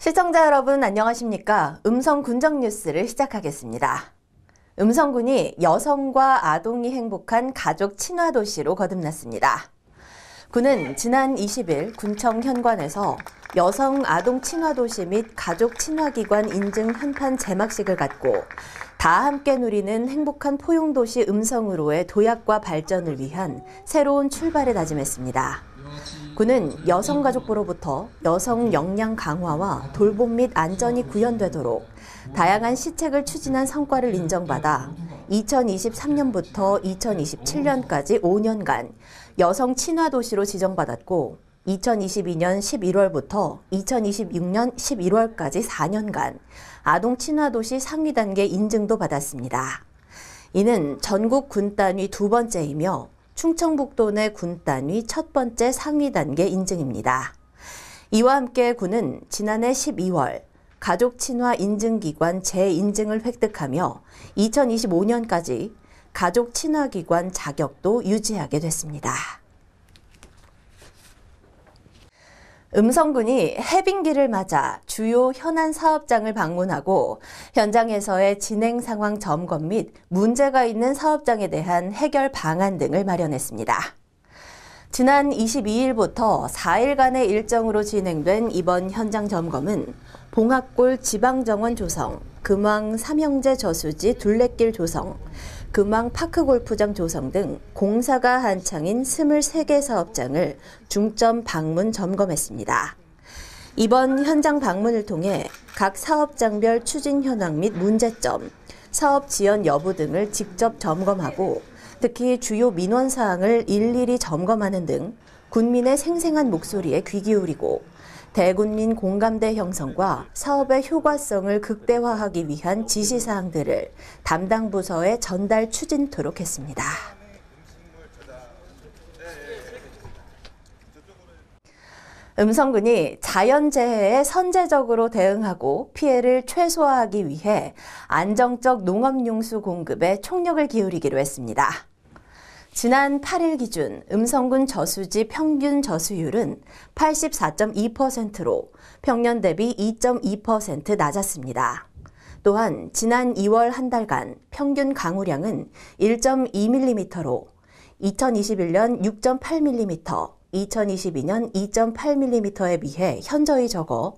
시청자 여러분 안녕하십니까? 음성 군정 뉴스를 시작하겠습니다. 음성군이 여성과 아동이 행복한 가족 친화 도시로 거듭났습니다. 군은 지난 20일 군청 현관에서 여성 아동 친화 도시 및 가족 친화 기관 인증 현판 제막식을 갖고 다 함께 누리는 행복한 포용 도시 음성으로의 도약과 발전을 위한 새로운 출발을 다짐했습니다. 군은 여성가족부로부터 여성 역량 강화와 돌봄 및 안전이 구현되도록 다양한 시책을 추진한 성과를 인정받아 2023년부터 2027년까지 5년간 여성 친화 도시로 지정받았고 2022년 11월부터 2026년 11월까지 4년간 아동 친화 도시 상위 단계 인증도 받았습니다. 이는 전국 군 단위 두 번째이며 충청북도 내 군 단위 첫 번째 상위 단계 인증입니다. 이와 함께 군은 지난해 12월 가족 친화 인증기관 재인증을 획득하며 2025년까지 가족 친화 기관 자격도 유지하게 됐습니다. 음성군이 해빙기를 맞아 주요 현안 사업장을 방문하고 현장에서의 진행 상황 점검 및 문제가 있는 사업장에 대한 해결 방안 등을 마련했습니다. 지난 22일부터 4일간의 일정으로 진행된 이번 현장 점검은 봉합골 지방정원 조성, 금왕 삼형제 저수지 둘레길 조성, 금왕 파크골프장 조성 등 공사가 한창인 23개 사업장을 중점 방문 점검했습니다. 이번 현장 방문을 통해 각 사업장별 추진 현황 및 문제점, 사업 지연 여부 등을 직접 점검하고 특히 주요 민원 사항을 일일이 점검하는 등 군민의 생생한 목소리에 귀 기울이고 대군민 공감대 형성과 사업의 효과성을 극대화하기 위한 지시사항들을 담당 부서에 전달 추진토록 했습니다. 음성군이 자연재해에 선제적으로 대응하고 피해를 최소화하기 위해 안정적 농업용수 공급에 총력을 기울이기로 했습니다. 지난 8일 기준 음성군 저수지 평균 저수율은 84.2%로 평년 대비 2.2% 낮았습니다. 또한 지난 2월 한 달간 평균 강우량은 1.2mm로 2021년 6.8mm, 2022년 2.8mm에 비해 현저히 적어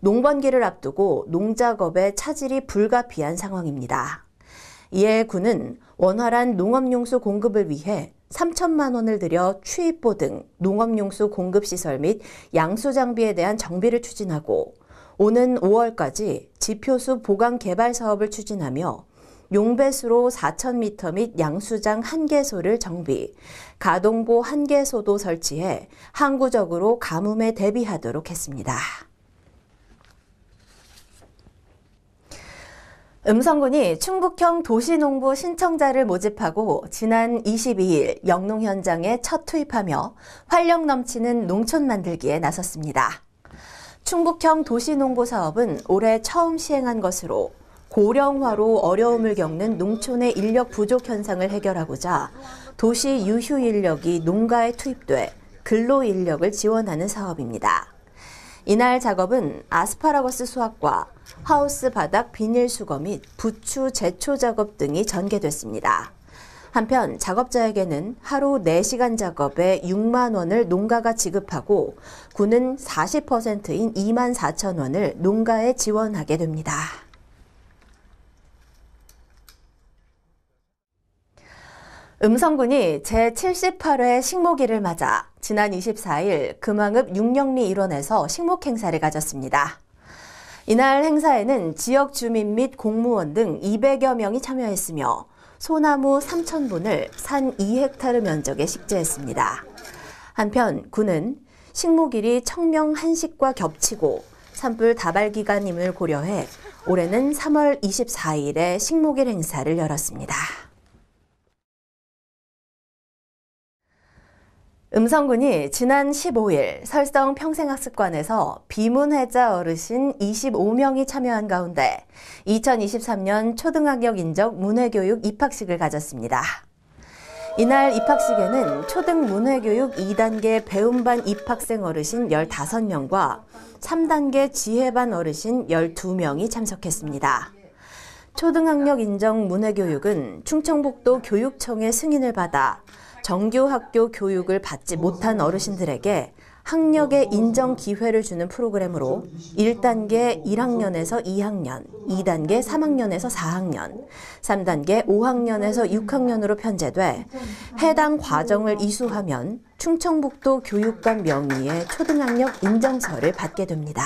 농번기를 앞두고 농작업에 차질이 불가피한 상황입니다. 이에 군은 원활한 농업용수 공급을 위해 3천만 원을 들여 추입보 등 농업용수 공급시설 및 양수장비에 대한 정비를 추진하고 오는 5월까지 지표수 보강 개발 사업을 추진하며 용배수로 4,000m 및 양수장 1개소를 정비, 가동보 1개소도 설치해 항구적으로 가뭄에 대비하도록 했습니다. 음성군이 충북형 도시농부 신청자를 모집하고 지난 22일 영농 현장에 첫 투입하며 활력 넘치는 농촌 만들기에 나섰습니다. 충북형 도시농부 사업은 올해 처음 시행한 것으로 고령화로 어려움을 겪는 농촌의 인력 부족 현상을 해결하고자 도시 유휴 인력이 농가에 투입돼 근로 인력을 지원하는 사업입니다. 이날 작업은 아스파라거스 수확과 하우스 바닥 비닐 수거 및 부추 제초 작업 등이 전개됐습니다. 한편 작업자에게는 하루 4시간 작업에 6만 원을 농가가 지급하고 군은 40%인 2만 4천 원을 농가에 지원하게 됩니다. 음성군이 제78회 식목일을 맞아 지난 24일 금왕읍 육령리 일원에서 식목 행사를 가졌습니다. 이날 행사에는 지역 주민 및 공무원 등 200여 명이 참여했으며 소나무 3,000분을 산 2헥타르 면적에 식재했습니다. 한편 군은 식목일이 청명 한식과 겹치고 산불 다발 기간임을 고려해 올해는 3월 24일에 식목일 행사를 열었습니다. 음성군이 지난 15일 설성 평생학습관에서 비문회자 어르신 25명이 참여한 가운데 2023년 초등학력 인적 문해교육 입학식을 가졌습니다. 이날 입학식에는 초등 문해교육 2단계 배움반 입학생 어르신 15명과 3단계 지혜반 어르신 12명이 참석했습니다. 초등학력 인정 문해교육은 충청북도 교육청의 승인을 받아 정규 학교 교육을 받지 못한 어르신들에게 학력의 인정 기회를 주는 프로그램으로 1단계 1학년에서 2학년, 2단계 3학년에서 4학년, 3단계 5학년에서 6학년으로 편제돼 해당 과정을 이수하면 충청북도 교육감 명의의 초등학력 인정서를 받게 됩니다.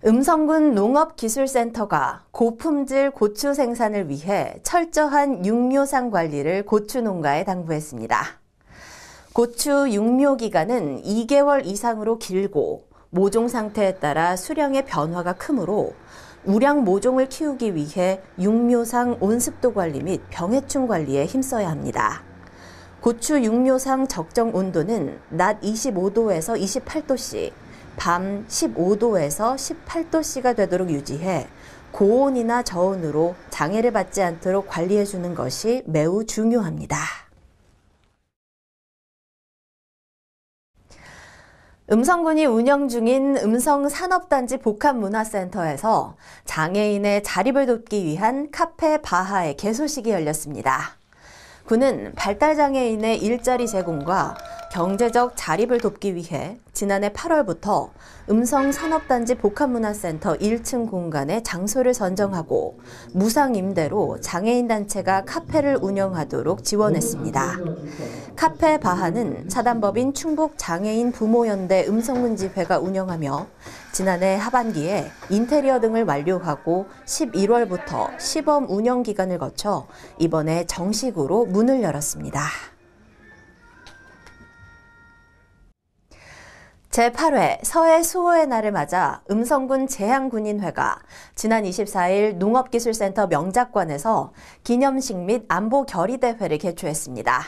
음성군 농업기술센터가 고품질 고추 생산을 위해 철저한 육묘상 관리를 고추 농가에 당부했습니다. 고추 육묘 기간은 2개월 이상으로 길고 모종 상태에 따라 수량의 변화가 크므로 우량 모종을 키우기 위해 육묘상 온습도 관리 및 병해충 관리에 힘써야 합니다. 고추 육묘상 적정 온도는 낮 25도에서 28도씨, 밤 15도에서 18도씨가 되도록 유지해 고온이나 저온으로 장애를 받지 않도록 관리해주는 것이 매우 중요합니다. 음성군이 운영 중인 음성산업단지 복합문화센터에서 장애인의 자립을 돕기 위한 카페 바하의 개소식이 열렸습니다. 군은 발달장애인의 일자리 제공과 경제적 자립을 돕기 위해 지난해 8월부터 음성산업단지 복합문화센터 1층 공간에 장소를 선정하고 무상 임대로 장애인 단체가 카페를 운영하도록 지원했습니다. 카페 바하는 사단법인 충북장애인 부모연대 음성군지회가 운영하며 지난해 하반기에 인테리어 등을 완료하고 11월부터 시범 운영 기간을 거쳐 이번에 정식으로 문을 열었습니다. 제8회 서해 수호의 날을 맞아 음성군 제향군인회가 지난 24일 농업기술센터 명작관에서 기념식 및 안보 결의대회를 개최했습니다.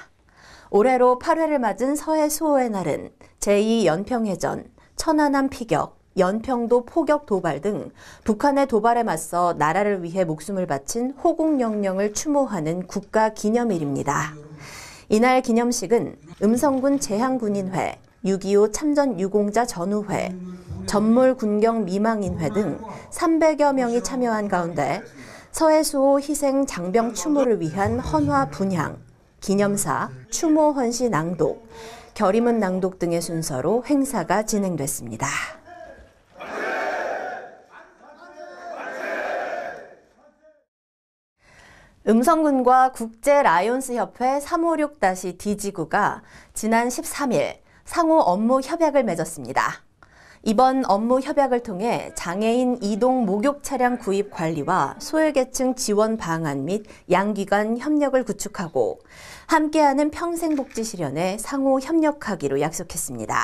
올해로 8회를 맞은 서해 수호의 날은 제2연평해전, 천안함 피격, 연평도 포격 도발 등 북한의 도발에 맞서 나라를 위해 목숨을 바친 호국영령을 추모하는 국가기념일입니다. 이날 기념식은 음성군 제향군인회, 6.25 참전 유공자 전우회, 전몰군경 미망인회 등 300여 명이 참여한 가운데 서해수호 희생 장병 추모를 위한 헌화 분향, 기념사, 추모 헌시 낭독, 결의문 낭독 등의 순서로 행사가 진행됐습니다. 음성군과 국제라이온스협회 356-D지구가 지난 13일 상호 업무 협약을 맺었습니다. 이번 업무 협약을 통해 장애인 이동 목욕 차량 구입 관리와 소외계층 지원 방안 및 양기관 협력을 구축하고 함께하는 평생복지 실현에 상호 협력하기로 약속했습니다.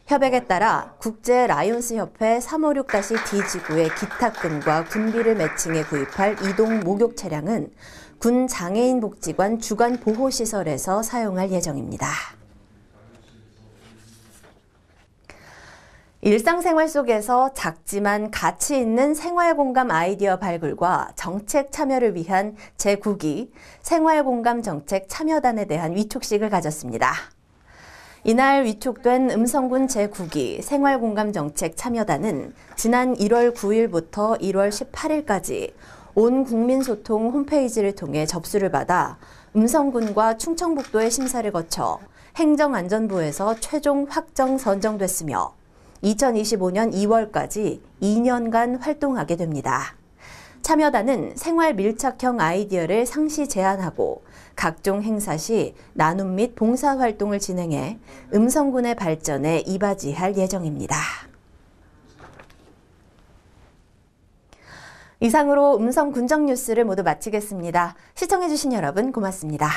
협약에 따라 국제라이온스협회 356-D지구의 기탁금과 군비를 매칭해 구입할 이동 목욕 차량은 군 장애인복지관 주간 보호시설에서 사용할 예정입니다. 일상생활 속에서 작지만 가치 있는 생활공감 아이디어 발굴과 정책 참여를 위한 제9기 생활공감 정책 참여단에 대한 위촉식을 가졌습니다. 이날 위촉된 음성군 제9기 생활공감 정책 참여단은 지난 1월 9일부터 1월 18일까지 온 국민소통 홈페이지를 통해 접수를 받아 음성군과 충청북도의 심사를 거쳐 행정안전부에서 최종 확정 선정됐으며 2025년 2월까지 2년간 활동하게 됩니다. 참여단은 생활 밀착형 아이디어를 상시 제안하고 각종 행사 시 나눔 및 봉사활동을 진행해 음성군의 발전에 이바지할 예정입니다. 이상으로 음성군정 뉴스를 모두 마치겠습니다. 시청해주신 여러분 고맙습니다.